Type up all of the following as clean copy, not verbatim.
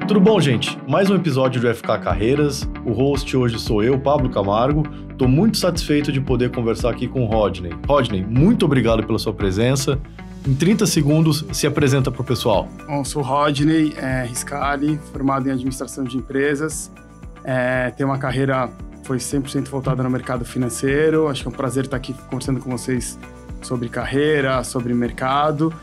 Tudo bom, gente? Mais um episódio do FK Carreiras. O host hoje sou eu, Pablo Camargo. Estou muito satisfeito de poder conversar aqui com o Rodney. Rodney, muito obrigado pela sua presença. Em 30 segundos, se apresenta para o pessoal. Bom, sou Rodney Riscali, formado em administração de empresas. Tenho uma carreira foi 100% voltada no mercado financeiro. Acho que é um prazer estar aqui conversando com vocês sobre carreira, sobre mercado.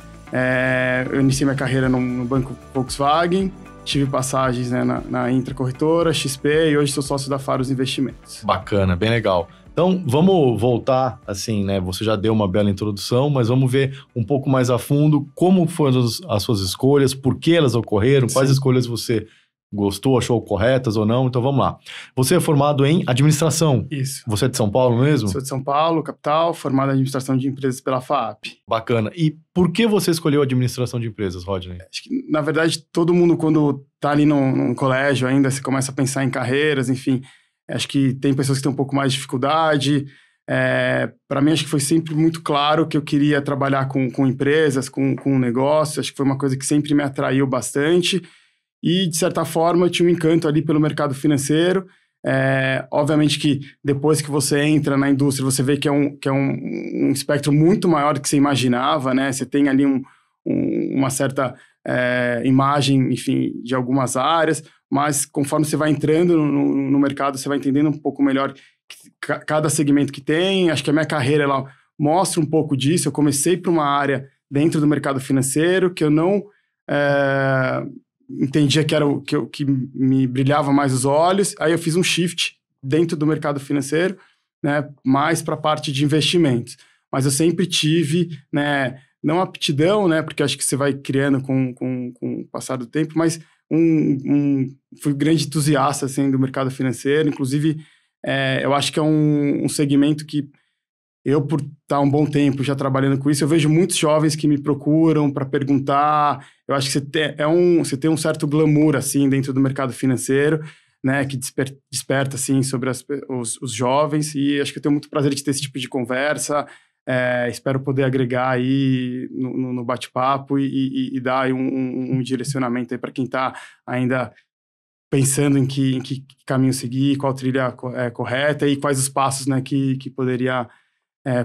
Eu iniciei minha carreira no banco Volkswagen. Tive passagens na Intra Corretora, XP e hoje sou sócio da Faros Investimentos. Bacana, bem legal. Então, vamos voltar, assim, né? Você já deu uma bela introdução, mas vamos ver um pouco mais a fundo como foram as suas escolhas, por que elas ocorreram, quais escolhas você gostou, achou corretas ou não. Então, vamos lá. Você é formado em administração. Isso. Você é de São Paulo mesmo? Sou de São Paulo, capital, formado em administração de empresas pela FAAP. Bacana. E por que você escolheu administração de empresas, Rodney? Acho que, na verdade, todo mundo, quando está ali num colégio ainda, você começa a pensar em carreiras, enfim. Acho que tem pessoas que têm um pouco mais de dificuldade. Para mim, acho que foi sempre muito claro que eu queria trabalhar com empresas, com negócios. Acho que foi uma coisa que sempre me atraiu bastante. E, de certa forma, eu tinha um encanto ali pelo mercado financeiro. Obviamente que depois que você entra na indústria, você vê que é um espectro muito maior do que você imaginava, né? Você tem ali uma certa imagem, enfim, de algumas áreas, mas conforme você vai entrando no mercado, você vai entendendo um pouco melhor cada segmento que tem. Acho que a minha carreira ela mostra um pouco disso. Eu comecei por uma área dentro do mercado financeiro que eu não entendia que era o que me brilhava mais os olhos. Aí eu fiz um shift dentro do mercado financeiro, né, mais para a parte de investimentos. Mas eu sempre tive, né, não aptidão, né, porque acho que você vai criando com o passar do tempo, mas fui grande entusiasta assim, do mercado financeiro. Inclusive, eu acho que é um segmento que eu, por estar um bom tempo já trabalhando com isso, eu vejo muitos jovens que me procuram para perguntar. Eu acho que você tem um certo glamour, assim, dentro do mercado financeiro, né, que desperta, assim, sobre os jovens, e acho que eu tenho muito prazer de ter esse tipo de conversa. Espero poder agregar aí no bate-papo e dar aí um direcionamento aí para quem está ainda pensando em que caminho seguir, qual trilha correta e quais os passos, né, que poderia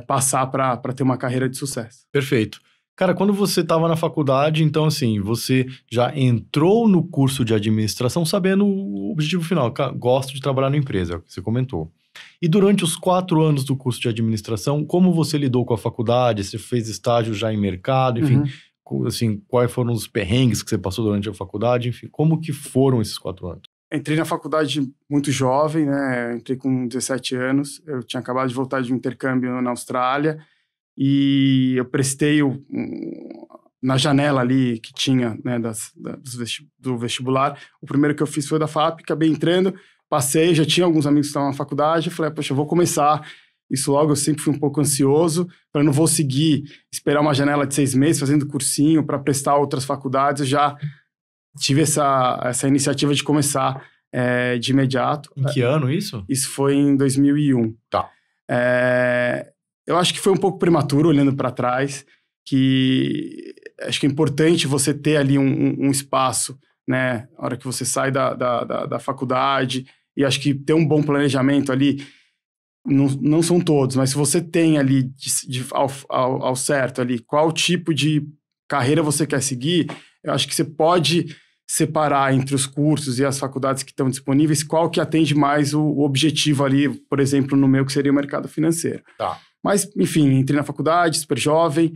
passar para ter uma carreira de sucesso. Perfeito. Cara, quando você estava na faculdade, então assim, você já entrou no curso de administração sabendo o objetivo final, gosto de trabalhar na empresa, é o que você comentou. E durante os 4 anos do curso de administração, como você lidou com a faculdade? Você fez estágio já em mercado, enfim, assim, quais foram os perrengues que você passou durante a faculdade, enfim, como que foram esses 4 anos? Entrei na faculdade muito jovem, né? Entrei com 17 anos. Eu tinha acabado de voltar de um intercâmbio na Austrália e eu prestei na janela ali que tinha, né, do vestibular. O primeiro que eu fiz foi da FAP, acabei entrando, passei, já tinha alguns amigos que estavam na faculdade. Eu falei, poxa, eu vou começar isso logo. Eu sempre fui um pouco ansioso, eu não vou seguir, esperar uma janela de 6 meses fazendo cursinho para prestar outras faculdades. Eu já tive essa iniciativa de começar de imediato. Em que ano isso? Isso foi em 2001. Tá. Eu acho que foi um pouco prematuro, olhando para trás, que acho que é importante você ter ali um espaço, né, na hora que você sai da faculdade, e acho que ter um bom planejamento ali, não são todos, mas se você tem ali ao certo ali qual tipo de carreira você quer seguir, eu acho que você pode separar entre os cursos e as faculdades que estão disponíveis qual que atende mais o objetivo ali, por exemplo, no meu, que seria o mercado financeiro. Tá. Mas, enfim, entrei na faculdade, super jovem,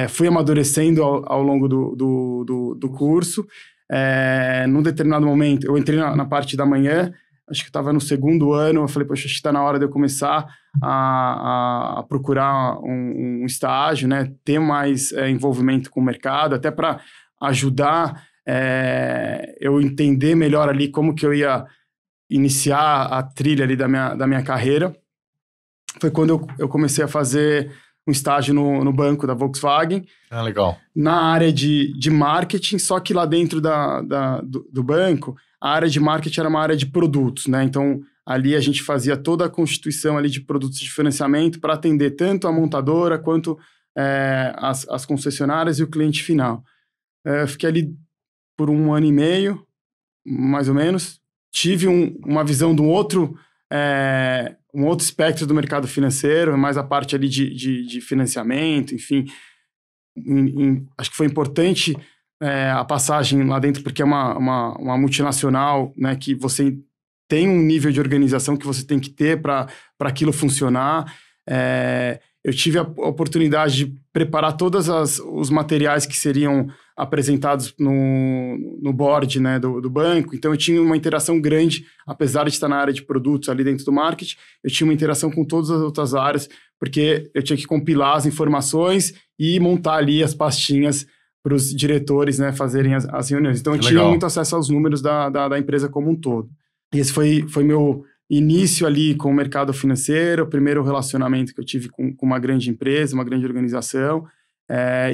fui amadurecendo ao longo do curso. Num determinado momento, eu entrei na parte da manhã, acho que estava no 2º ano, eu falei, poxa, acho que está na hora de eu começar a procurar um estágio, né, ter mais envolvimento com o mercado, até para ajudar eu entender melhor ali como que eu ia iniciar a trilha ali da minha carreira. Foi quando eu comecei a fazer um estágio no banco da Volkswagen. Ah, legal. Na área de marketing, só que lá dentro do banco, a área de marketing era uma área de produtos, né? Então, ali a gente fazia toda a constituição ali de produtos de financiamento para atender tanto a montadora quanto as concessionárias e o cliente final. Eu fiquei ali por 1 ano e meio, mais ou menos. Tive uma visão de um outro espectro do mercado financeiro, mais a parte ali de financiamento, enfim. Acho que foi importante a passagem lá dentro, porque é uma multinacional, né, que você tem um nível de organização que você tem que ter para aquilo funcionar. Eu tive a oportunidade de preparar todos os materiais que seriam apresentados no board, né, do banco. Então, eu tinha uma interação grande, apesar de estar na área de produtos ali dentro do marketing, eu tinha uma interação com todas as outras áreas, porque eu tinha que compilar as informações e montar ali as pastinhas para os diretores, né, fazerem as reuniões. Então, eu tinha muito acesso aos números da empresa como um todo. E esse foi meu início ali com o mercado financeiro, o primeiro relacionamento que eu tive com uma grande empresa, uma grande organização,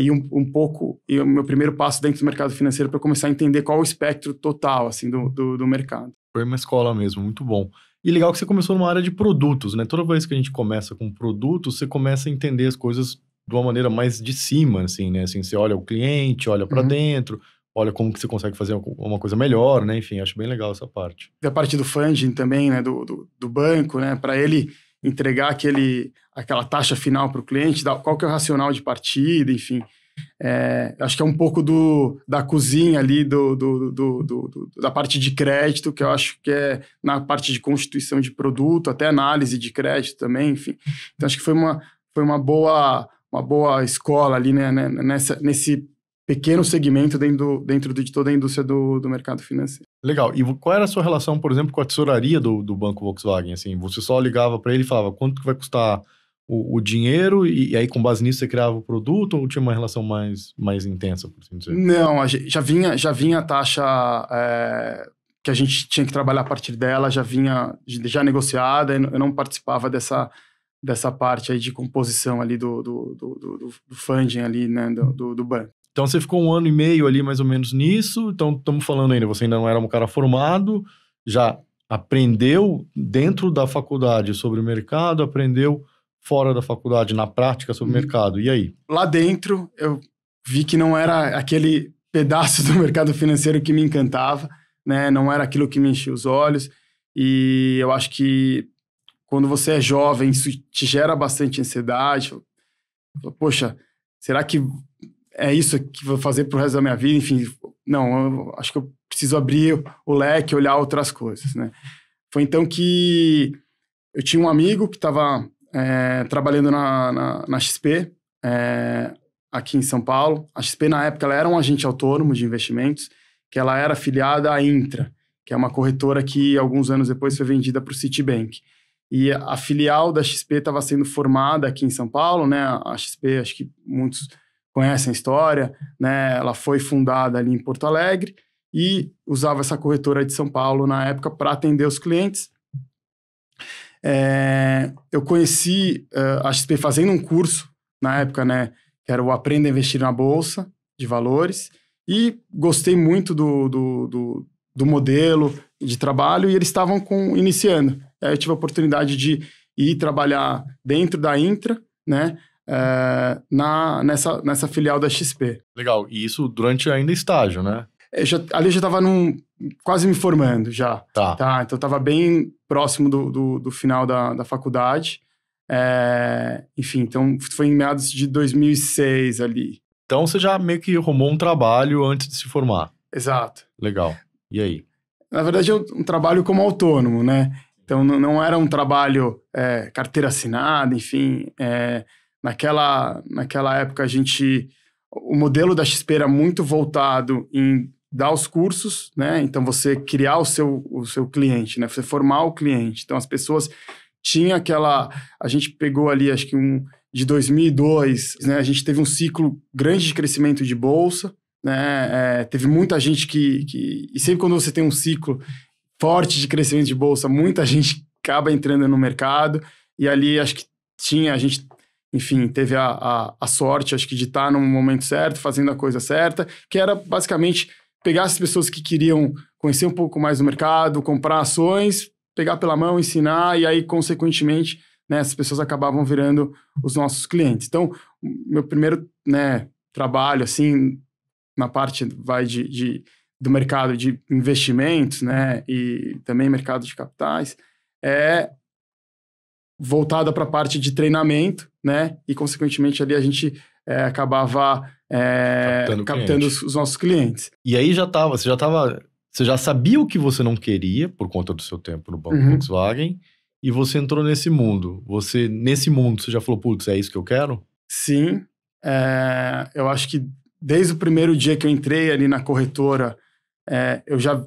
e o meu primeiro passo dentro do mercado financeiro para começar a entender qual o espectro total assim, do mercado. Foi uma escola mesmo, muito bom. E legal que você começou numa área de produtos, né? Toda vez que a gente começa com produtos, você começa a entender as coisas de uma maneira mais de cima, assim, né? Assim, você olha o cliente, olha para dentro, olha como que você consegue fazer uma coisa melhor, né? Enfim, acho bem legal essa parte. E a parte do funding também, né? Do banco, né? Para ele entregar aquela taxa final para o cliente, qual que é o racional de partida, enfim. Acho que é um pouco da cozinha ali, da parte de crédito, que eu acho que é na parte de constituição de produto, até análise de crédito também, enfim. Então, acho que foi uma boa escola ali, né? Nesse pequeno segmento dentro de toda a indústria do mercado financeiro. Legal. E qual era a sua relação, por exemplo, com a tesouraria do Banco Volkswagen? Assim, você só ligava para ele e falava quanto que vai custar o dinheiro e aí com base nisso você criava o produto ou tinha uma relação mais intensa, por assim dizer? Não, já vinha a taxa que a gente tinha que trabalhar a partir dela, já vinha já negociada, eu não participava dessa parte aí de composição ali do funding ali, né, do banco. Então, você ficou 1 ano e meio ali, mais ou menos, nisso. Então, estamos falando ainda, você ainda não era um cara formado, já aprendeu dentro da faculdade sobre o mercado, aprendeu fora da faculdade, na prática, sobre o mercado. E aí? Lá dentro, eu vi que não era aquele pedaço do mercado financeiro que me encantava, né? Não era aquilo que me enchia os olhos. E eu acho que quando você é jovem, isso te gera bastante ansiedade. Poxa, será que é isso que vou fazer pro resto da minha vida? Enfim, não, eu acho que eu preciso abrir o leque, olhar outras coisas, né? Foi então que eu tinha um amigo que estava trabalhando na XP, aqui em São Paulo. A XP, na época, ela era um agente autônomo de investimentos, que ela era afiliada à Intra, que é uma corretora que, alguns anos depois, foi vendida para o Citibank. E a filial da XP estava sendo formada aqui em São Paulo, né? A XP, acho que muitos conhecem a história, né? Ela foi fundada ali em Porto Alegre e usava essa corretora de São Paulo na época para atender os clientes. Eu conheci a XP fazendo um curso na época, né? Que era o Aprenda a Investir na Bolsa de Valores, e gostei muito do modelo de trabalho, e eles estavam iniciando. Aí eu tive a oportunidade de ir trabalhar dentro da Intra, né? Nessa filial da XP. Legal. E isso durante ainda estágio, né? Ali eu já estava quase me formando já. Tá. Então estava bem próximo do final da faculdade. Enfim, então foi em meados de 2006 ali. Então você já meio que arrumou um trabalho antes de se formar. Exato. Legal. E aí? Na verdade, é um trabalho como autônomo, né? Então não era um trabalho carteira assinada, enfim. Naquela época o modelo da XP era muito voltado em dar os cursos, né? Então você criar o seu cliente, né? Você formar o cliente. Então as pessoas tinham a gente pegou ali, acho que de 2002, né? A gente teve um ciclo grande de crescimento de bolsa, né? Teve muita gente e sempre quando você tem um ciclo forte de crescimento de bolsa, muita gente acaba entrando no mercado, e ali acho que a gente, enfim, teve a sorte, acho que de estar no momento certo, fazendo a coisa certa, que era basicamente pegar as pessoas que queriam conhecer um pouco mais do mercado, comprar ações, pegar pela mão, ensinar, e aí, consequentemente, né, essas pessoas acabavam virando os nossos clientes. Então, meu primeiro, né, trabalho, assim, na parte do mercado de investimentos, né, e também mercado de capitais, é voltada para a parte de treinamento, né, e consequentemente ali a gente acabava captando os nossos clientes. E aí você já sabia o que você não queria por conta do seu tempo no Banco Volkswagen, e você entrou nesse mundo. Nesse mundo, você já falou, putz, é isso que eu quero? Sim, eu acho que desde o primeiro dia que eu entrei ali na corretora, eu já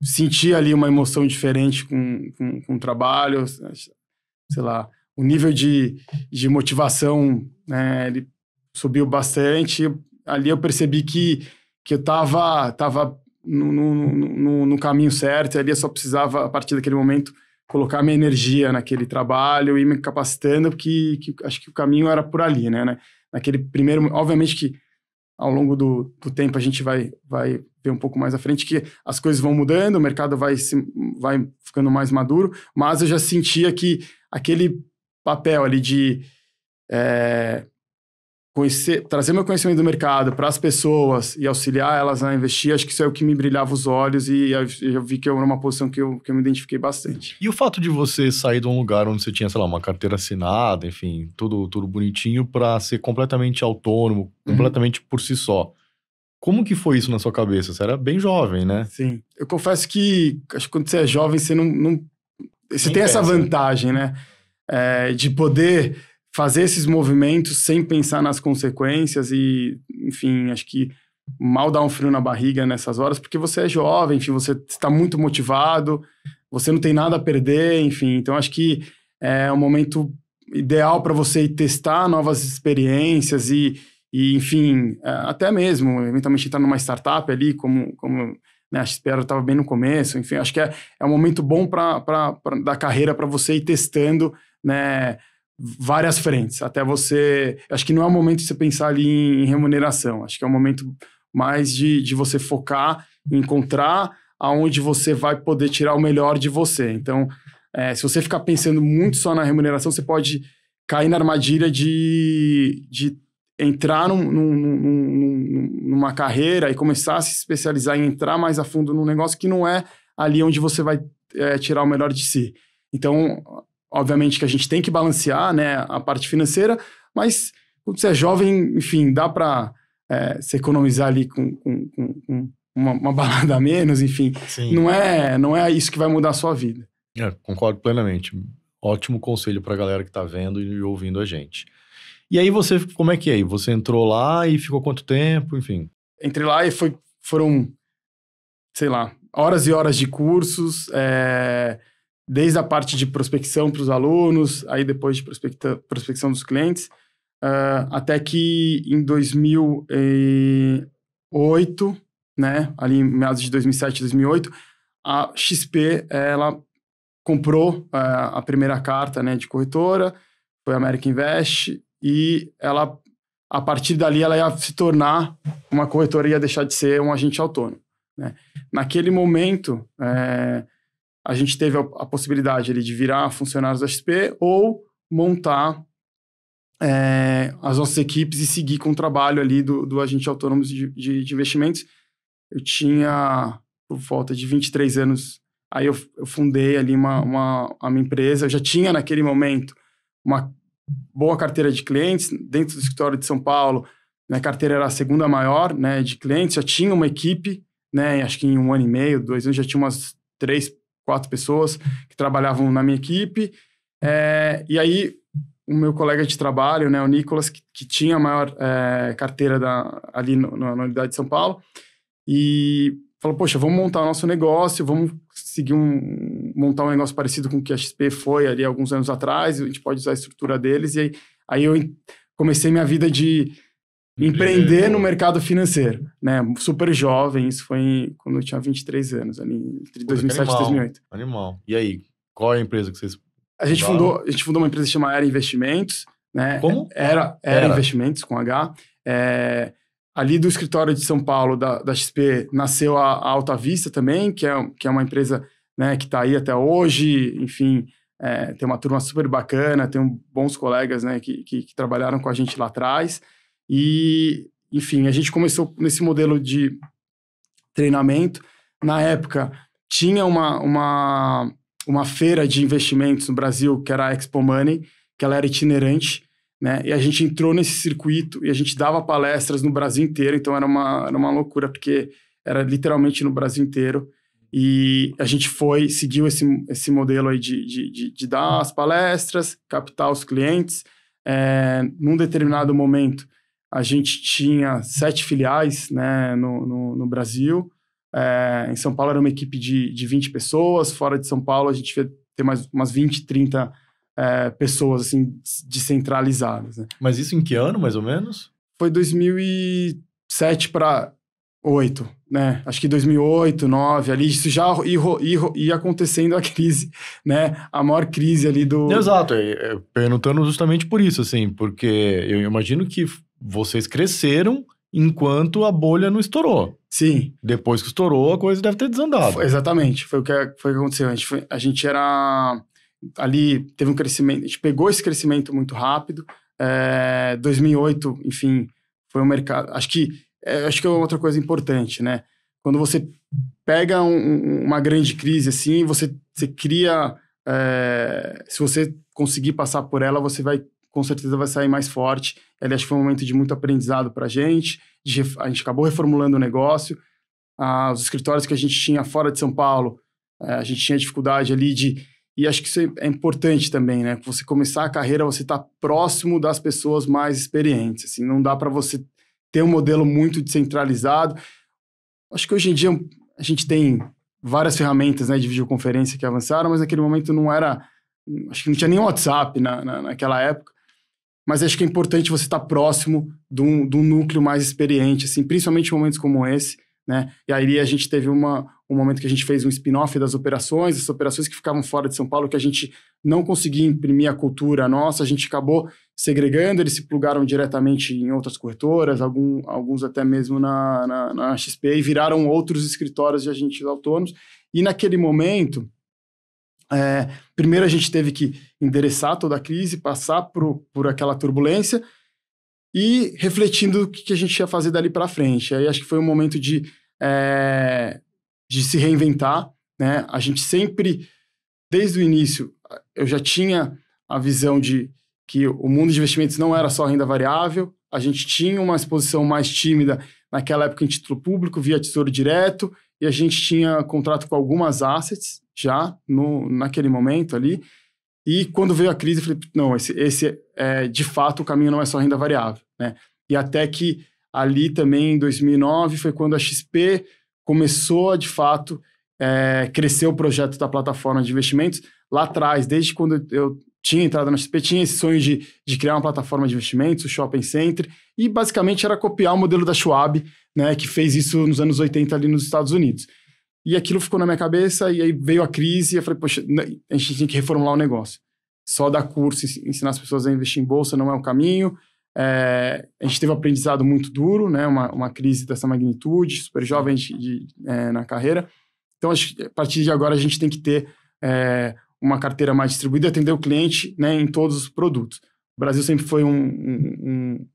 senti ali uma emoção diferente com o trabalho, sei lá, o nível de motivação, né, ele subiu bastante. Ali eu percebi que eu estava no caminho certo, e ali eu só precisava, a partir daquele momento, colocar minha energia naquele trabalho e me capacitando, porque acho que o caminho era por ali, né? Naquele primeiro... Obviamente que ao longo do tempo a gente vai ver um pouco mais à frente que as coisas vão mudando, o mercado vai ficando mais maduro, mas eu já sentia que aquele papel ali de trazer meu conhecimento do mercado para as pessoas e auxiliar elas a investir, acho que isso é o que me brilhava os olhos, e eu vi que eu era uma posição que eu me identifiquei bastante. E o fato de você sair de um lugar onde você tinha, sei lá, uma carteira assinada, enfim, tudo bonitinho, para ser completamente autônomo, completamente por si só. Como que foi isso na sua cabeça? Você era bem jovem, né? Sim. Eu confesso que acho que quando você é jovem, você você tem essa vantagem, né? De poder fazer esses movimentos sem pensar nas consequências e, enfim, acho que mal dá um frio na barriga nessas horas, porque você é jovem, enfim, você está muito motivado, você não tem nada a perder, enfim. Então, acho que é um momento ideal para você ir testar novas experiências e enfim, até mesmo, eventualmente, estar numa startup ali, como né, a XP estava bem no começo, enfim, acho que é um momento bom da carreira para você ir testando, né, várias frentes, até você... Acho que não é o momento de você pensar ali em remuneração, acho que é um momento mais de você focar em encontrar aonde você vai poder tirar o melhor de você. Então, se você ficar pensando muito só na remuneração, você pode cair na armadilha de entrar numa carreira e começar a se especializar em entrar mais a fundo num negócio que não é ali onde você vai tirar o melhor de si. Então, obviamente que a gente tem que balancear, né, a parte financeira, mas quando você é jovem, enfim, dá para se economizar ali com uma balada a menos, enfim. Sim. Não é isso que vai mudar a sua vida. Concordo plenamente. Ótimo conselho para a galera que está vendo e ouvindo a gente. E aí como é que é aí? Você entrou lá e ficou quanto tempo, enfim? Entrei lá e foram, sei lá, horas e horas de cursos, desde a parte de prospecção para os alunos, aí depois de prospecção dos clientes, até que em 2008, né, ali em meados de 2007, 2008, a XP, ela comprou a primeira carta, né, de corretora, foi a American Invest, e ela, a partir dali, ela ia se tornar uma corretora e ia deixar de ser um agente autônomo, né? Naquele momento, a gente teve a possibilidade ali de virar funcionários da XP ou montar as nossas equipes e seguir com o trabalho ali do agente autônomo de investimentos. Eu tinha, por volta de 23 anos, aí eu fundei ali a minha empresa. Eu já tinha, naquele momento, uma boa carteira de clientes dentro do escritório de São Paulo. Minha carteira era a segunda maior, né, de clientes. Já tinha uma equipe, né, acho que em 1 ano e meio, 2 anos, já tinha umas 3, 4 pessoas que trabalhavam na minha equipe. E aí, o meu colega de trabalho, né, o Nicolas, que tinha a maior carteira ali na unidade de São Paulo, e falou, poxa, vamos montar o nosso negócio, vamos seguir montar um negócio parecido com o que a XP foi ali alguns anos atrás, a gente pode usar a estrutura deles, e aí eu comecei minha vida de empreender no mercado financeiro, né, super jovem, isso foi quando eu tinha 23 anos, ali entre 2007 e 2008. Animal. E aí, qual é a empresa que vocês... A gente fundou uma empresa chamada Era Investimentos, né? Como? Era Investimentos, com H. Ali do escritório de São Paulo, da XP, nasceu a Alta Vista também, que é uma empresa, né, que está aí até hoje. Enfim, tem uma turma super bacana, tem bons colegas, né, que trabalharam com a gente lá atrás. E, enfim, a gente começou nesse modelo de treinamento. Na época, tinha uma feira de investimentos no Brasil, que era a Expo Money, que ela era itinerante, né? E a gente entrou nesse circuito e a gente dava palestras no Brasil inteiro, então era uma loucura, porque era literalmente no Brasil inteiro. E a gente seguiu esse modelo aí de dar as palestras, captar os clientes. Num determinado momento, a gente tinha 7 filiais, né, no Brasil. Em São Paulo era uma equipe de 20 pessoas, fora de São Paulo a gente ia ter mais umas 20, 30 pessoas assim, descentralizadas. Né? Mas isso em que ano, mais ou menos? Foi 2007 para 2008, né? Acho que 2008, 2009, ali, isso já ia acontecendo a crise, né? A maior crise ali do... Exato, perguntando justamente por isso, assim, porque eu imagino que vocês cresceram enquanto a bolha não estourou. Sim. Depois que estourou, a coisa deve ter desandado. Exatamente, foi o que aconteceu. A gente era... Ali, teve um crescimento, a gente pegou esse crescimento muito rápido. 2008, enfim, foi um mercado... Acho que é outra coisa importante, né? Quando você pega uma grande crise assim, você cria... se você conseguir passar por ela, você com certeza vai sair mais forte. Ali acho que foi um momento de muito aprendizado para a gente. A gente acabou reformulando o negócio. Os escritórios que a gente tinha fora de São Paulo, a gente tinha dificuldade ali E acho que isso é importante também, né? Você começar a carreira, você tá próximo das pessoas mais experientes. Assim, não dá para você ter um modelo muito descentralizado. Acho que hoje em dia a gente tem várias ferramentas, né, de videoconferência que avançaram, mas naquele momento não era... Acho que não tinha nem WhatsApp naquela época. Mas acho que é importante você estar próximo de um núcleo mais experiente, assim, principalmente em momentos como esse, né? E aí a gente teve um momento que a gente fez um spin-off das operações, as operações que ficavam fora de São Paulo, que a gente não conseguia imprimir a cultura nossa, a gente acabou segregando, eles se plugaram diretamente em outras corretoras, alguns até mesmo na XP, e viraram outros escritórios de agentes autônomos. E naquele momento, primeiro a gente teve que endereçar toda a crise, passar por aquela turbulência e refletindo o que a gente ia fazer dali para frente. Aí acho que foi um momento de se reinventar, né? A gente sempre, desde o início, eu já tinha a visão de que o mundo de investimentos não era só renda variável, a gente tinha uma exposição mais tímida naquela época em título público, via Tesouro Direto, e a gente tinha contrato com algumas assets já naquele momento ali. E quando veio a crise, eu falei, não, de fato, o caminho não é só renda variável, né? E até que ali também, em 2009, foi quando a XP começou a, de fato, crescer o projeto da plataforma de investimentos. Lá atrás, desde quando eu tinha entrado na XP, tinha esse sonho de criar uma plataforma de investimentos, o Shopping Center, e basicamente era copiar o modelo da Schwab, né, que fez isso nos anos 80 ali nos Estados Unidos. E aquilo ficou na minha cabeça, e aí veio a crise, e eu falei, poxa, a gente tem que reformular o negócio. Só dar curso, ensinar as pessoas a investir em bolsa não é o caminho. A gente teve um aprendizado muito duro, né, uma crise dessa magnitude, super jovem na carreira. Então, acho que a partir de agora a gente tem que ter uma carteira mais distribuída e atender o cliente, né, em todos os produtos. O Brasil sempre foi um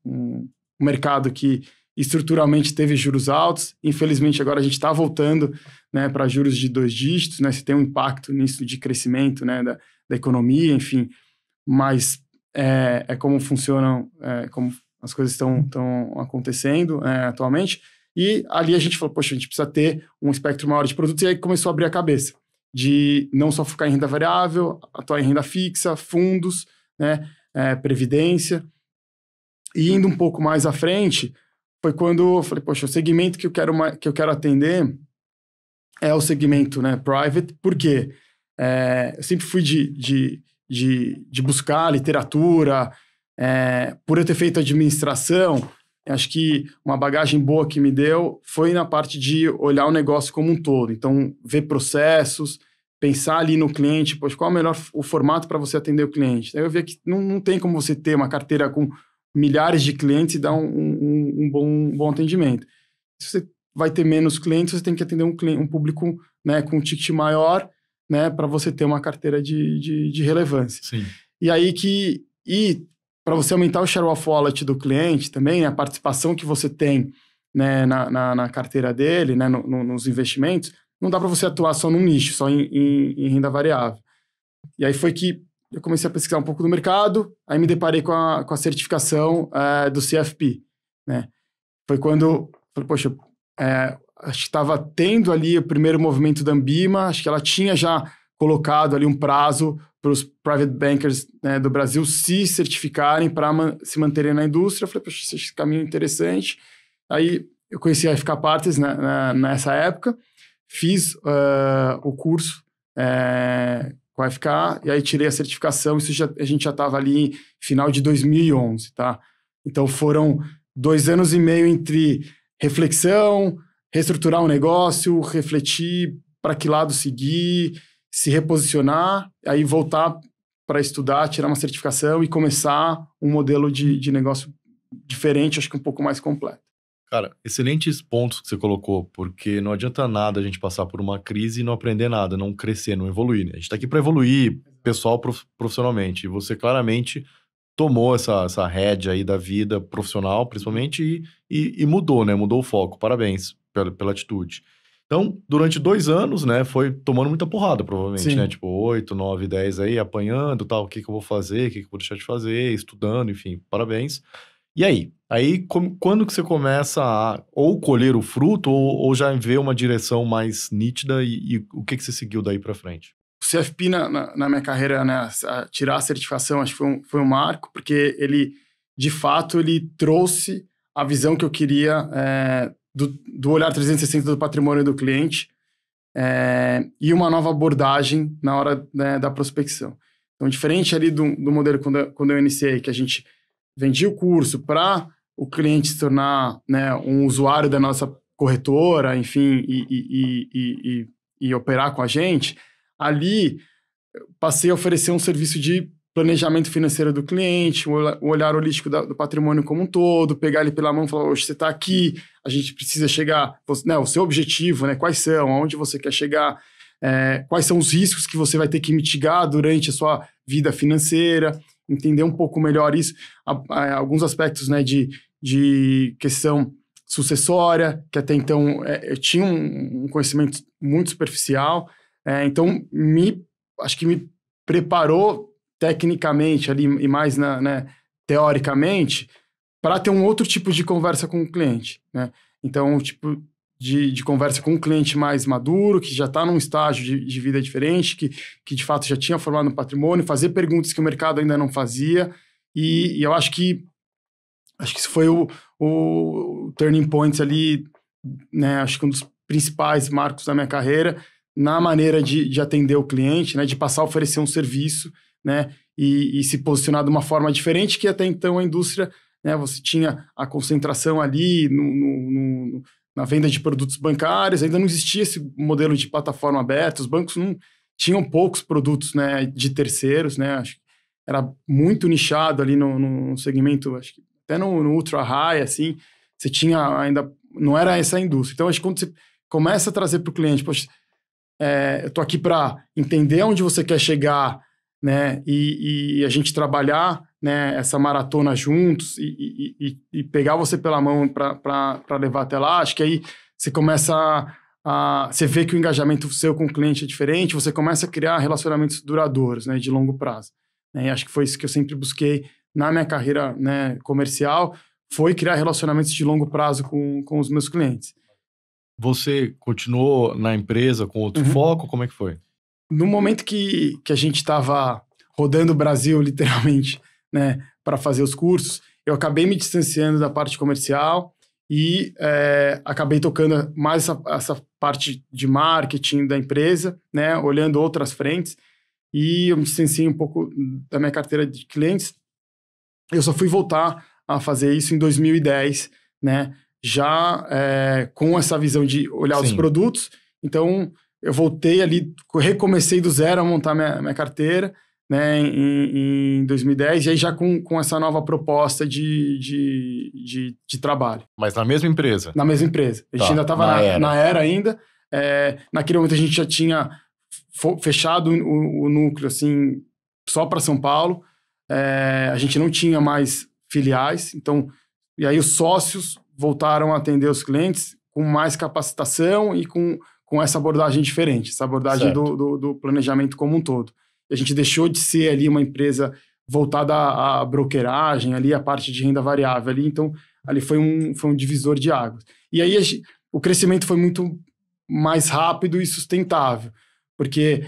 mercado que estruturalmente teve juros altos. Infelizmente, agora a gente está voltando, né, para juros de 2 dígitos, né? Você tem um impacto nisso de crescimento, né, da economia, enfim. Mas como funcionam, como as coisas estão acontecendo atualmente. E ali a gente falou, poxa, a gente precisa ter um espectro maior de produtos. E aí começou a abrir a cabeça de não só focar em renda variável, atuar em renda fixa, fundos, né, previdência. E indo um pouco mais à frente, foi quando eu falei, poxa, o segmento que eu quero atender é o segmento, né, private. Por quê? Eu sempre fui de buscar literatura, por eu ter feito administração, acho que uma bagagem boa que me deu foi na parte de olhar o negócio como um todo. Então, ver processos, pensar ali no cliente, poxa, qual é o formato para você atender o cliente? Aí eu vi que não tem como você ter uma carteira com milhares de clientes e dar um bom atendimento. Se você vai ter menos clientes, você tem que atender um público, né, com um ticket maior, né, para você ter uma carteira de relevância. Sim. E aí para você aumentar o share of wallet do cliente também, né, a participação que você tem né, na carteira dele, né, nos investimentos, não dá para você atuar só num nicho, só em renda variável. E aí foi que eu comecei a pesquisar um pouco do mercado, aí me deparei com a certificação do CFP, né? Foi quando, falei, poxa, acho que estava tendo ali o primeiro movimento da Ambima, acho que ela tinha já colocado ali um prazo para os private bankers, né, do Brasil se certificarem para se manterem na indústria. Eu falei, poxa, esse caminho é interessante. Aí eu conheci a FK Partners nessa época, fiz o curso com a FK, e aí tirei a certificação, a gente já estava ali final de 2011, tá? Então foram 2 anos e meio entre reflexão, reestruturar um negócio, refletir para que lado seguir, se reposicionar, aí voltar para estudar, tirar uma certificação e começar um modelo de negócio diferente, acho que um pouco mais completo. Cara, excelentes pontos que você colocou, porque não adianta nada a gente passar por uma crise e não aprender nada, não crescer, não evoluir, né? A gente tá aqui para evoluir pessoal, profissionalmente, e você claramente tomou essa rédea aí da vida profissional, principalmente, e mudou, né? Mudou o foco. Parabéns pela atitude. Então, durante 2 anos, né, foi tomando muita porrada, provavelmente, Sim. né? Tipo, 8, 9, 10 aí, apanhando, tal, o que que eu vou fazer, o que que eu vou deixar de fazer, estudando, enfim, parabéns. E aí? Aí, quando que você começa a ou colher o fruto ou já ver uma direção mais nítida e o que você seguiu daí pra frente? O CFP na minha carreira, né, tirar a certificação, acho que foi um marco, porque ele, de fato, ele trouxe a visão que eu queria do olhar 360 do patrimônio do cliente e uma nova abordagem na hora, né, da prospecção. Então, diferente ali do modelo quando eu iniciei, que a gente vendia o curso para o cliente se tornar, né, um usuário da nossa corretora, enfim, e operar com a gente, ali passei a oferecer um serviço de planejamento financeiro do cliente, o olhar holístico do patrimônio como um todo, pegar ele pela mão e falar, hoje você está aqui, a gente precisa chegar, né, o seu objetivo, né, quais são, aonde você quer chegar, quais são os riscos que você vai ter que mitigar durante a sua vida financeira, entender um pouco melhor isso, alguns aspectos, né, de questão sucessória, que até então eu tinha um conhecimento muito superficial, então acho que me preparou tecnicamente ali e mais né, teoricamente para ter um outro tipo de conversa com o cliente, né? Então, um tipo de conversa com um cliente mais maduro, que já está num estágio de vida diferente, que de fato já tinha formado um patrimônio, fazer perguntas que o mercado ainda não fazia, e eu acho que isso foi o turning point ali, né? Acho que um dos principais marcos da minha carreira, na maneira de atender o cliente, né? De passar a oferecer um serviço, né? E se posicionar de uma forma diferente, que até então a indústria, né? Você tinha a concentração ali na venda de produtos bancários, ainda não existia esse modelo de plataforma aberta, os bancos não tinham poucos produtos, né, de terceiros, né? Acho que era muito nichado ali no segmento, acho que até no ultra high, assim, você tinha ainda, não era essa indústria. Então, acho que quando você começa a trazer para o cliente, poxa, eu tô aqui para entender onde você quer chegar, né, e a gente trabalhar, né, essa maratona juntos e pegar você pela mão para levar até lá, acho que aí você começa você vê que o engajamento seu com o cliente é diferente, você começa a criar relacionamentos duradouros, né, de longo prazo. Né, e acho que foi isso que eu sempre busquei na minha carreira, né, comercial, foi criar relacionamentos de longo prazo com os meus clientes. Você continuou na empresa com outro foco? Como é que foi? No momento que a gente estava rodando o Brasil, literalmente, né, para fazer os cursos, eu acabei me distanciando da parte comercial e acabei tocando mais essa parte de marketing da empresa, né, olhando outras frentes, e eu me distanciei um pouco da minha carteira de clientes. Eu só fui voltar a fazer isso em 2010, né, já com essa visão de olhar os produtos. Então, eu voltei ali, recomecei do zero a montar minha carteira, né, em 2010, e aí já com essa nova proposta de trabalho. Mas na mesma empresa? Na mesma empresa. A gente ainda estava na era ainda. Naquele momento a gente já tinha fechado o núcleo, assim, só para São Paulo. A gente não tinha mais filiais, então, e aí os sócios voltaram a atender os clientes com mais capacitação e com essa abordagem diferente, essa abordagem do planejamento como um todo. E a gente deixou de ser ali uma empresa voltada à brokeragem, ali a parte de renda variável, ali, então ali foi um divisor de águas. E aí o crescimento foi muito mais rápido e sustentável, porque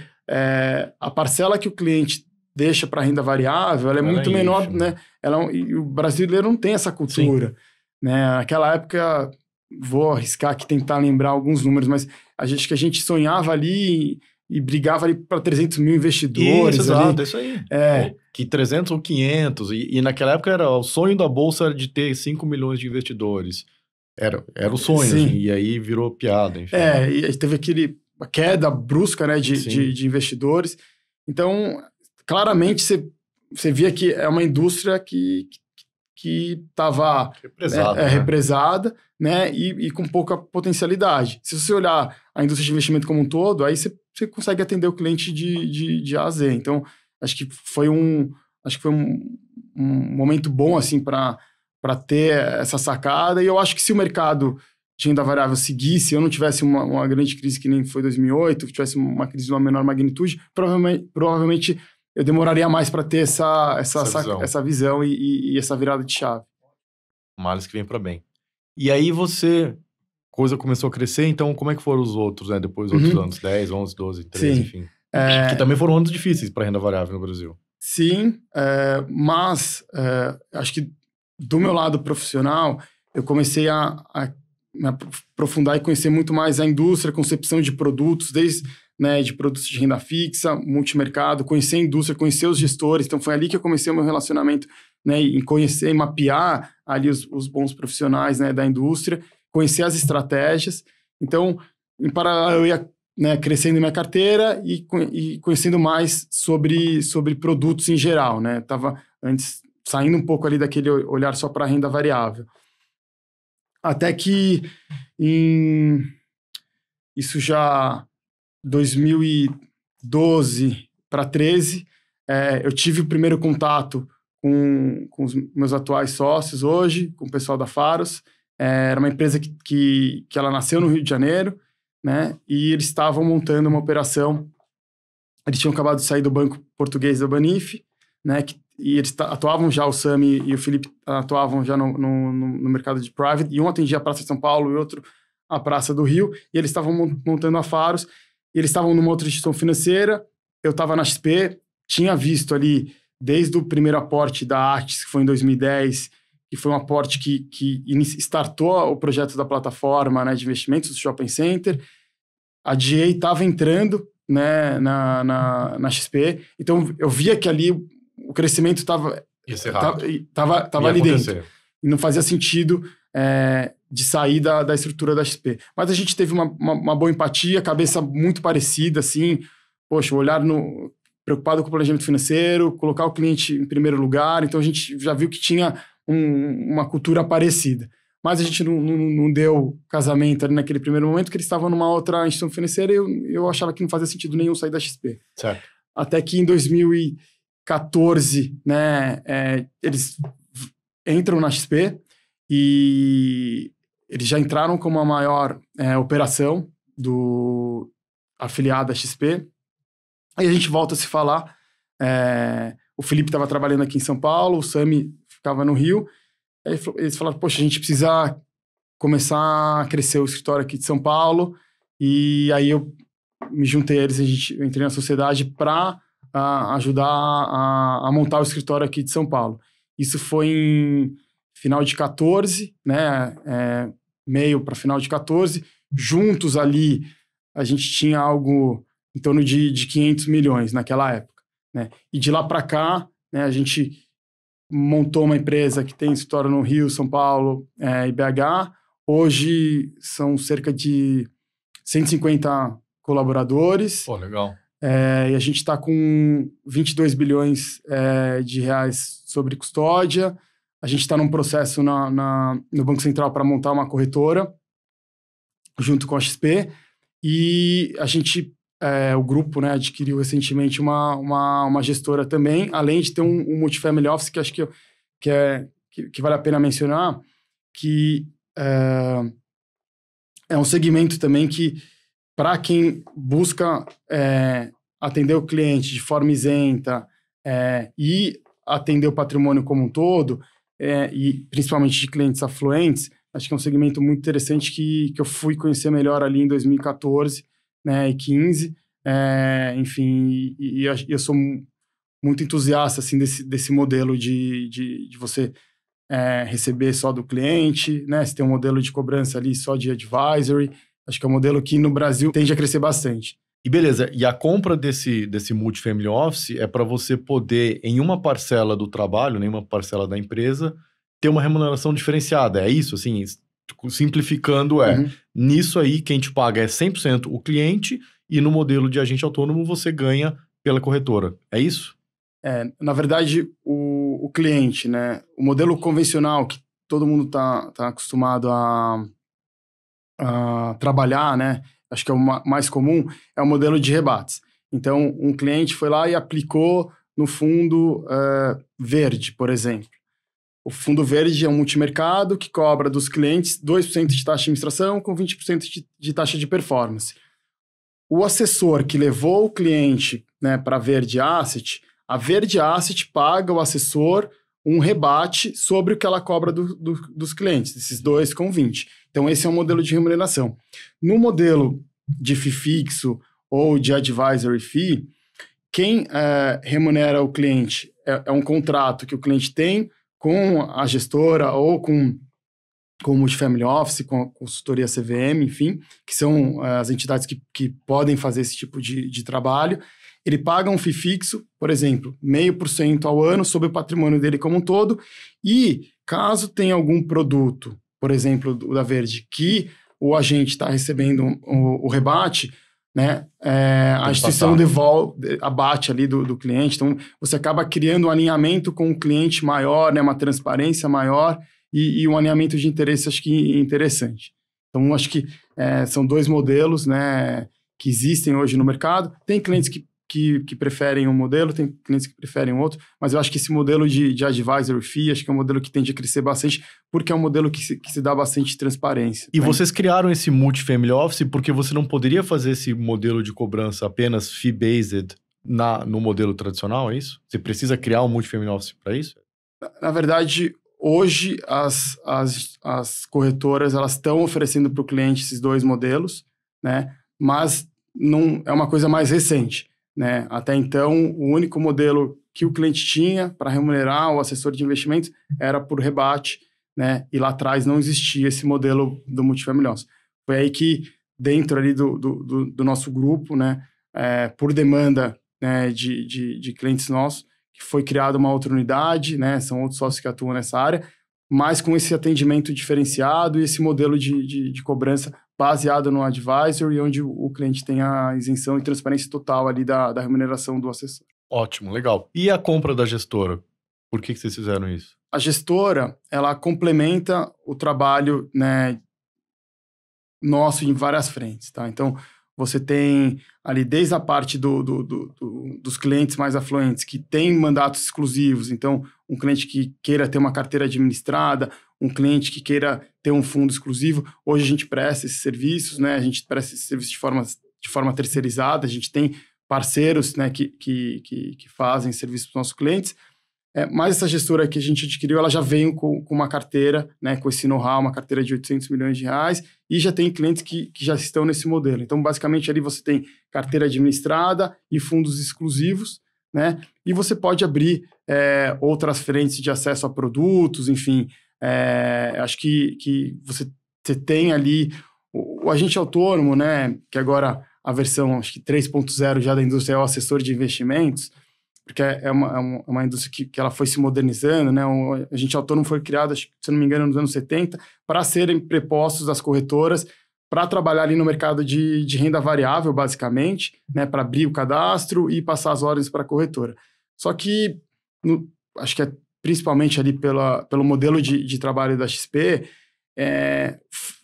a parcela que o cliente deixa para renda variável, ela é muito menor, né? E o brasileiro não tem essa cultura, né? Naquela época, vou arriscar aqui tentar lembrar alguns números, mas que a gente sonhava ali e brigava ali para 300 mil investidores. Isso, ali. exato, isso aí. Que 300 ou 500, e naquela época era o sonho da Bolsa era de ter 5 milhões de investidores. Era o sonho, assim, e aí virou piada, enfim. E teve a queda brusca, né, de investidores. Então, claramente, você via que é uma indústria que estava represada, né, e com pouca potencialidade. Se você olhar a indústria de investimento como um todo, aí você consegue atender o cliente de A a Z. Então, acho que foi um momento bom, assim, para ter essa sacada. E eu acho que se o mercado de renda variável seguisse, eu não tivesse uma grande crise que nem foi 2008, que tivesse uma crise de uma menor magnitude, provavelmente eu demoraria mais para ter essa visão e essa virada de chave. Males que vem para bem. E aí coisa começou a crescer, então como é que foram os outros, né? Depois dos outros anos, 10, 11, 12, 13, enfim. Que também foram anos difíceis para renda variável no Brasil. Sim, mas acho que do meu lado profissional, eu comecei a me aprofundar e conhecer muito mais a indústria, a concepção de produtos, desde de produtos de renda fixa, multimercado, conhecer a indústria, conhecer os gestores. Então, foi ali que eu comecei o meu relacionamento, em conhecer e mapear ali os bons profissionais, da indústria, conhecer as estratégias. Então, em paralelo, eu ia crescendo minha carteira e conhecendo mais sobre produtos em geral. Estava antes saindo um pouco ali daquele olhar só para a renda variável. Até que isso já 2012 para 13, eu tive o primeiro contato com os meus atuais sócios hoje, com o pessoal da Faros. Era uma empresa que ela nasceu no Rio de Janeiro, e eles estavam montando uma operação. Eles tinham acabado de sair do Banco Português da Banif, e eles atuavam já, o Sami e o Felipe atuavam já no mercado de private, e um atendia a Praça de São Paulo e outro a Praça do Rio, e eles estavam montando a Faros, e eles estavam numa outra instituição financeira. Eu estava na XP, tinha visto ali, desde o primeiro aporte da Actis, que foi em 2010, que foi um aporte que startou o projeto da plataforma de investimentos do Shopping Center. A DA estava entrando na XP, então eu via que ali o crescimento estava ali dentro. E não fazia sentido de sair da estrutura da XP. Mas a gente teve uma boa empatia, cabeça muito parecida, assim, poxa, o olhar preocupado com o planejamento financeiro, colocar o cliente em primeiro lugar, então a gente já viu que tinha uma cultura parecida. Mas a gente não deu casamento ali naquele primeiro momento, porque eles estavam numa outra instituição financeira e eu achava que não fazia sentido nenhum sair da XP. Certo. Até que em 2014, eles entram na XP e eles já entraram como a maior operação do afiliado da XP. Aí a gente volta a se falar. O Felipe estava trabalhando aqui em São Paulo, o Sami ficava no Rio. Aí eles falaram, poxa, a gente precisa começar a crescer o escritório aqui de São Paulo. E aí eu me juntei a eles, eu entrei na sociedade para ajudar a montar o escritório aqui de São Paulo. Isso foi em final de 14, meio para final de 14. Juntos ali, a gente tinha algo em torno de 500 milhões naquela época. E de lá para cá, a gente montou uma empresa que tem escritório no Rio, São Paulo e BH. Hoje são cerca de 150 colaboradores. Pô, legal. E a gente está com 22 bilhões de reais sobre custódia. A gente está num processo no Banco Central para montar uma corretora junto com a XP. E a gente, o grupo, adquiriu recentemente uma gestora também, além de ter um multifamily office, que acho que vale a pena mencionar, que é um segmento também que, para quem busca atender o cliente de forma isenta e atender o patrimônio como um todo, e principalmente de clientes afluentes, acho que é um segmento muito interessante que eu fui conhecer melhor ali em 2014, né, e 15, enfim, e eu sou muito entusiasta assim, desse modelo de você receber só do cliente, né? Você tem um modelo de cobrança ali só de advisory. Acho que é um modelo que no Brasil tende a crescer bastante. E beleza, e a compra desse multifamily office é para você poder, em uma parcela do trabalho, em uma parcela da empresa, ter uma remuneração diferenciada. É isso, assim, simplificando, nisso aí quem te paga é 100% o cliente e no modelo de agente autônomo você ganha pela corretora. É isso? Na verdade, o cliente, né? O modelo convencional que todo mundo tá acostumado a trabalhar, né? Acho que é o mais comum, é o modelo de rebates. Então, um cliente foi lá e aplicou no fundo verde, por exemplo. O fundo verde é um multimercado que cobra dos clientes 2% de taxa de administração com 20% de taxa de performance. O assessor que levou o cliente, né, para a Verde Asset, a Verde Asset paga ao assessor um rebate sobre o que ela cobra dos clientes, esses 2 com 20. Então, esse é um modelo de remuneração. No modelo de FII fixo ou de advisory fee, quem remunera o cliente é um contrato que o cliente tem com a gestora ou com o Multifamily Office, com a consultoria CVM, enfim, que são as entidades que podem fazer esse tipo de trabalho. Ele paga um FII fixo, por exemplo, 0,5% ao ano sobre o patrimônio dele como um todo, e caso tenha algum produto, por exemplo, o da Verde, que o agente está recebendo o rebate, né, a instituição devolve, abate ali do cliente, então você acaba criando um alinhamento com o cliente maior, né, uma transparência maior e um alinhamento de interesse, acho que interessante. Então, acho que são 2 modelos, né, que existem hoje no mercado. Tem clientes que preferem um modelo, tem clientes que preferem outro, mas eu acho que esse modelo de advisory fee, acho que é um modelo que tende a crescer bastante, porque é um modelo que se dá bastante transparência. E vocês criaram esse multifamily office porque você não poderia fazer esse modelo de cobrança apenas fee-based no modelo tradicional, é isso? Você precisa criar um multifamily office para isso? Na verdade, hoje as corretoras elas estão oferecendo para o cliente esses 2 modelos, né? Mas não é uma coisa mais recente. Né? Até então, o único modelo que o cliente tinha para remunerar o assessor de investimentos era por rebate, né? E lá atrás não existia esse modelo do Multifamily Office. Foi aí que, dentro ali do nosso grupo, né, por demanda, né, de clientes nossos, que foi criada uma outra unidade, né? São outros sócios que atuam nessa área, mas com esse atendimento diferenciado e esse modelo de cobrança baseado no advisory, onde o cliente tem a isenção e transparência total ali da remuneração do assessor. Ótimo, legal. E a compra da gestora? Por que vocês fizeram isso? A gestora, ela complementa o trabalho, né, nosso em várias frentes, tá? Então, você tem ali desde a parte dos clientes mais afluentes, que tem mandatos exclusivos, então um cliente que queira ter uma carteira administrada, um cliente que queira ter um fundo exclusivo, hoje a gente presta esses serviços, né? A gente presta esses serviços de forma terceirizada, a gente tem parceiros, né, que fazem serviço para os nossos clientes, mas essa gestora que a gente adquiriu, ela já veio com uma carteira, né, com esse know-how, uma carteira de 800 milhões de reais, e já tem clientes que já estão nesse modelo. Então, basicamente, ali você tem carteira administrada e fundos exclusivos, né, e você pode abrir outras frentes de acesso a produtos, enfim. Acho que você tem ali o agente autônomo, né, que agora a versão, acho que 3.0 já da indústria é o assessor de investimentos, porque é uma indústria que ela foi se modernizando, né? O agente autônomo foi criado, se não me engano, nos anos 70, para serem prepostos às corretoras, para trabalhar ali no mercado de renda variável, basicamente, né? Para abrir o cadastro e passar as ordens para a corretora. Só que, acho que principalmente ali pelo modelo de trabalho da XP,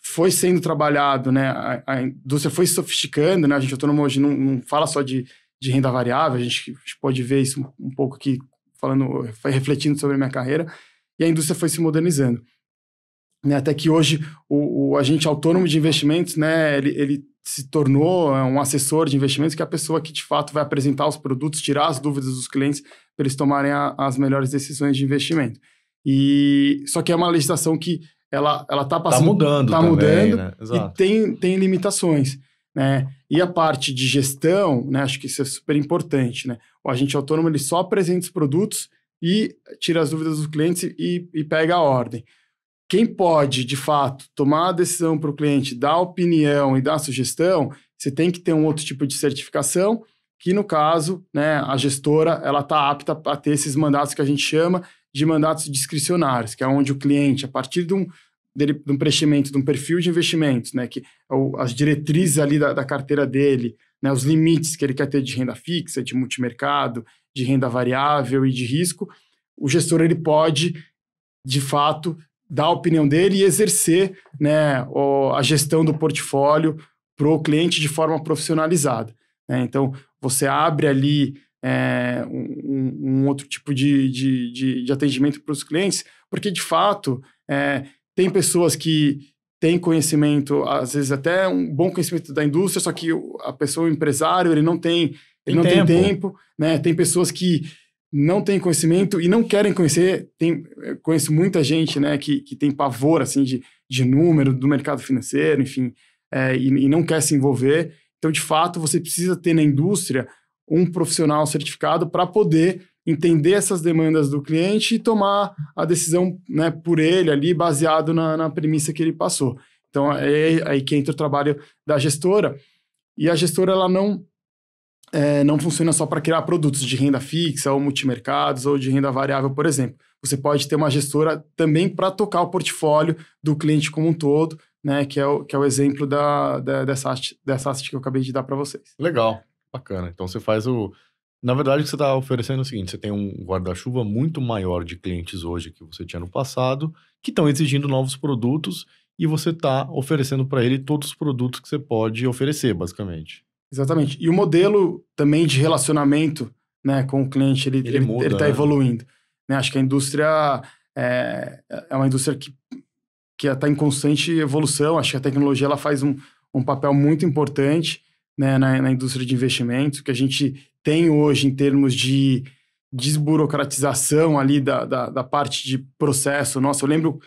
foi sendo trabalhado, né? A indústria foi se sofisticando, né? A gente autônomo hoje não fala só de renda variável, a gente pode ver isso um pouco aqui, refletindo sobre a minha carreira, e a indústria foi se modernizando. né? Até que hoje o agente autônomo de investimentos, né, ele se tornou um assessor de investimentos, que é a pessoa que, de fato, vai apresentar os produtos, tirar as dúvidas dos clientes para eles tomarem as melhores decisões de investimento. Só que é uma legislação que ela está passando... Está mudando tá também, mudando, né? E tem limitações, né? E a parte de gestão, né, acho que isso é super importante, né? O agente autônomo, ele só apresenta os produtos e tira as dúvidas dos clientes e pega a ordem. Quem pode, de fato, tomar a decisão para o cliente, dar opinião e dar sugestão, você tem que ter um outro tipo de certificação, que no caso, né, a gestora, ela está apta a ter esses mandatos que a gente chama de mandatos discricionários, que é onde o cliente, a partir de um preenchimento, de um perfil de investimentos, né, que as diretrizes ali da carteira dele, né, os limites que ele quer ter de renda fixa, de multimercado, de renda variável e de risco, o gestor ele pode, de fato, dar a opinião dele e exercer, né, a gestão do portfólio para o cliente de forma profissionalizada, né? Então, você abre ali um outro tipo de atendimento para os clientes, porque, de fato, tem pessoas que têm conhecimento, às vezes até um bom conhecimento da indústria, só que a pessoa, o empresário, ele não tem tempo, né? Tem pessoas que não têm conhecimento e não querem conhecer. Eu conheço muita gente, né, que tem pavor assim, de número do mercado financeiro, enfim, e não quer se envolver. Então, de fato, você precisa ter na indústria um profissional certificado para poder entender essas demandas do cliente e tomar a decisão, né, por ele ali, baseado na premissa que ele passou. Então, é aí que entra o trabalho da gestora. E a gestora, ela não funciona só para criar produtos de renda fixa ou multimercados ou de renda variável, por exemplo. Você pode ter uma gestora também para tocar o portfólio do cliente como um todo, né, que é o exemplo dessa asset que eu acabei de dar para vocês. Legal, bacana. Então você faz Na verdade, o que você está oferecendo é o seguinte: você tem um guarda-chuva muito maior de clientes hoje que você tinha no passado, que estão exigindo novos produtos, e você está oferecendo para ele todos os produtos que você pode oferecer, basicamente. Exatamente. E o modelo também de relacionamento, né, com o cliente, ele está evoluindo. Né? Acho que a indústria é uma indústria que está em constante evolução. Acho que a tecnologia ela faz um papel muito importante, né, na indústria de investimentos, que a gente tem hoje em termos de desburocratização ali da parte de processo. Nossa, eu lembro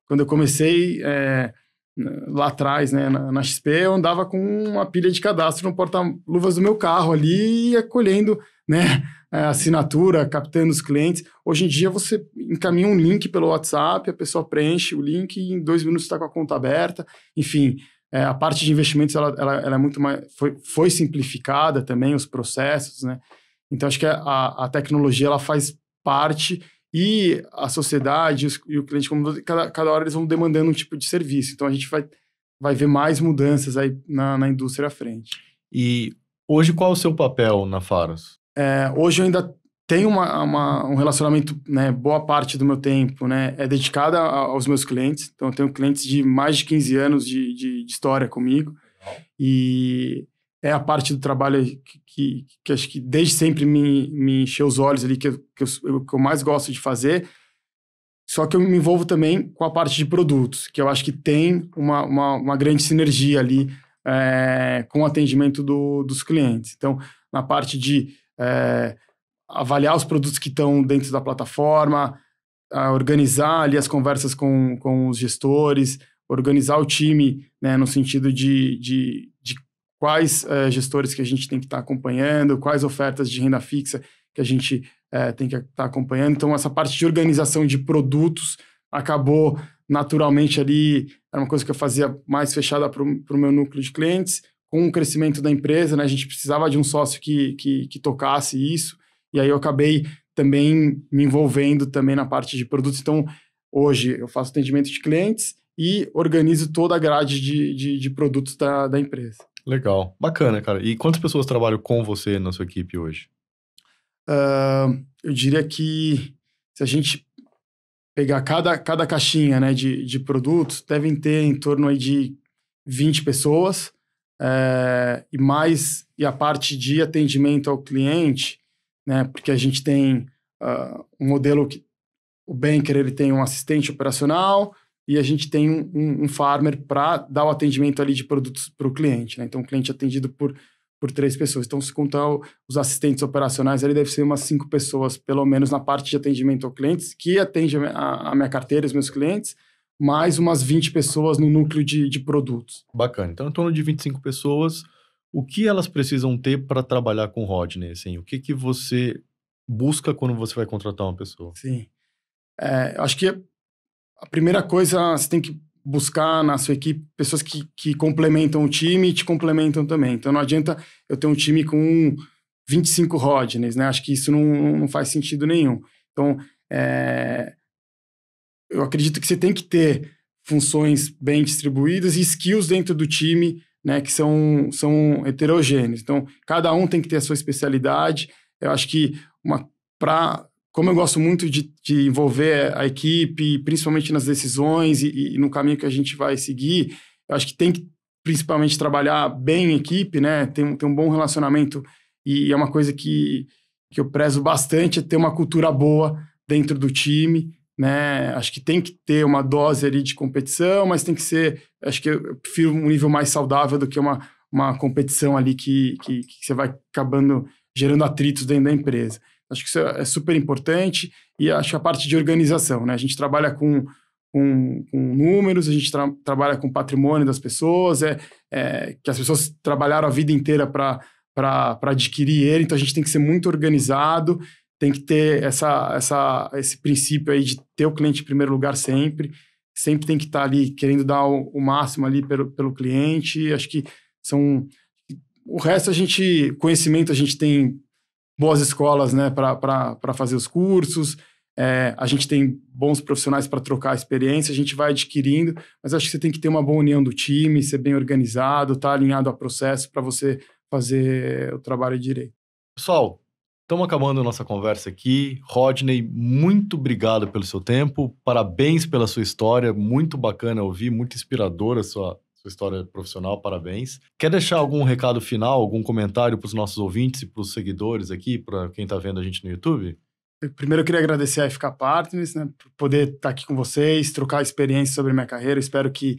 quando eu comecei lá atrás, né, na XP, eu andava com uma pilha de cadastro no porta-luvas do meu carro ali, acolhendo, né, a assinatura, captando os clientes. Hoje em dia você encaminha um link pelo WhatsApp, a pessoa preenche o link e em 2 minutos está com a conta aberta. Enfim, a parte de investimentos ela é muito mais... Foi simplificada também, os processos, né? Então, acho que a tecnologia ela faz parte e a sociedade e o cliente, como cada hora eles vão demandando um tipo de serviço. Então, a gente vai ver mais mudanças aí na indústria à frente. E hoje, qual é o seu papel na Pharos? Hoje eu ainda tenho um relacionamento, né, boa parte do meu tempo, né, é dedicada aos meus clientes. Então, eu tenho clientes de mais de 15 anos de história comigo. E é a parte do trabalho que acho que desde sempre me encheu os olhos ali, que eu mais gosto de fazer. Só que eu me envolvo também com a parte de produtos, que eu acho que tem uma grande sinergia ali com o atendimento dos clientes. Então, na parte de avaliar os produtos que estão dentro da plataforma, organizar ali as conversas com os gestores, organizar o time, né, no sentido de quais gestores que a gente tem que estar acompanhando, quais ofertas de renda fixa que a gente tem que estar acompanhando. Então, essa parte de organização de produtos acabou naturalmente ali, era uma coisa que eu fazia mais fechada para o meu núcleo de clientes. Com o crescimento da empresa, né, a gente precisava de um sócio que tocasse isso, e aí eu acabei também me envolvendo também na parte de produtos. Então, hoje eu faço atendimento de clientes e organizo toda a grade de produtos da empresa. Legal, bacana, cara. E quantas pessoas trabalham com você na sua equipe hoje? Eu diria que se a gente pegar cada caixinha, né, de produtos, devem ter em torno aí de 20 pessoas, e a parte de atendimento ao cliente, né, porque a gente tem um modelo que o banker ele tem um assistente operacional, e a gente tem um farmer para dar o atendimento ali de produtos para o cliente, né? Então, o cliente é atendido por 3 pessoas. Então, se contar os assistentes operacionais, ele deve ser umas 5 pessoas, pelo menos na parte de atendimento ao clientes, que atende a minha carteira, os meus clientes, mais umas 20 pessoas no núcleo de produtos. Bacana. Então, em torno de 25 pessoas, o que elas precisam ter para trabalhar com o Rodney? Assim, o que você busca quando você vai contratar uma pessoa? Sim. Acho que a primeira coisa, você tem que buscar na sua equipe pessoas que complementam o time e te complementam também. Então, não adianta eu ter um time com 25 Rodneys, né? Acho que isso não faz sentido nenhum. Então, eu acredito que você tem que ter funções bem distribuídas e skills dentro do time, né, que são heterogêneos. Então, cada um tem que ter a sua especialidade. Eu acho que como eu gosto muito de envolver a equipe, principalmente nas decisões e no caminho que a gente vai seguir, eu acho que tem que, principalmente, trabalhar bem em equipe, né? Ter um bom relacionamento, e é uma coisa que eu prezo bastante, é ter uma cultura boa dentro do time, né? Acho que tem que ter uma dose ali de competição, mas tem que ser... Acho que eu prefiro um nível mais saudável do que uma competição ali que você vai acabando gerando atritos dentro da empresa. Acho que isso é super importante, e acho que a parte de organização, né? A gente trabalha com números, a gente trabalha com patrimônio das pessoas, que as pessoas trabalharam a vida inteira para adquirir ele, então a gente tem que ser muito organizado, tem que ter esse princípio aí de ter o cliente em primeiro lugar sempre tem que estar ali querendo dar o máximo ali pelo cliente. Acho que o resto conhecimento a gente tem boas escolas, né, para fazer os cursos, a gente tem bons profissionais para trocar a experiência, a gente vai adquirindo, mas acho que você tem que ter uma boa união do time, ser bem organizado, estar alinhado ao processo para você fazer o trabalho direito. Pessoal, estamos acabando a nossa conversa aqui. Rodney, muito obrigado pelo seu tempo, parabéns pela sua história, muito bacana ouvir, muito inspiradora a sua história profissional, parabéns. Quer deixar algum recado final, algum comentário para os nossos ouvintes e para os seguidores aqui, para quem está vendo a gente no YouTube? Primeiro, eu queria agradecer a FK Partners, né, por poder estar aqui com vocês, trocar experiências sobre minha carreira. Espero que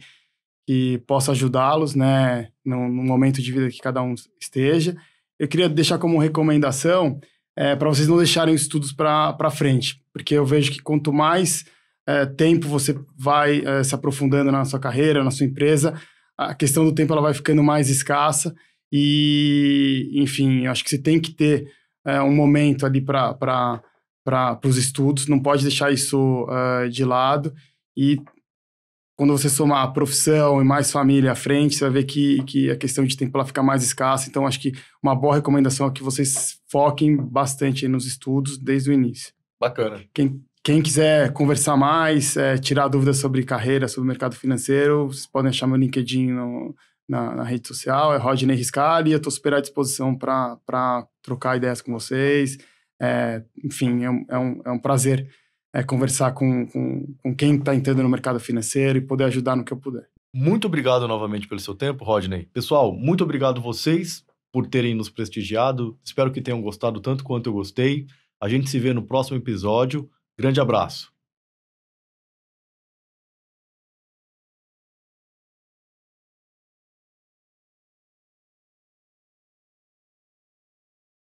possa ajudá-los, né, no momento de vida que cada um esteja. Eu queria deixar como recomendação para vocês não deixarem os estudos para frente, porque eu vejo que quanto mais tempo você vai se aprofundando na sua carreira, na sua empresa, a questão do tempo ela vai ficando mais escassa e, enfim, acho que você tem que ter um momento ali para os estudos, não pode deixar isso de lado. E quando você somar a profissão e mais família à frente, você vai ver que a questão de tempo ela fica mais escassa. Então, acho que uma boa recomendação é que vocês foquem bastante nos estudos desde o início. Bacana. Quem quiser conversar mais, tirar dúvidas sobre carreira, sobre o mercado financeiro, vocês podem achar meu LinkedIn na rede social, é Rodney Riscali, eu estou super à disposição para trocar ideias com vocês. Enfim, é um prazer conversar com quem está entrando no mercado financeiro e poder ajudar no que eu puder. Muito obrigado novamente pelo seu tempo, Rodney. Pessoal, muito obrigado vocês por terem nos prestigiado. Espero que tenham gostado tanto quanto eu gostei. A gente se vê no próximo episódio. Grande abraço.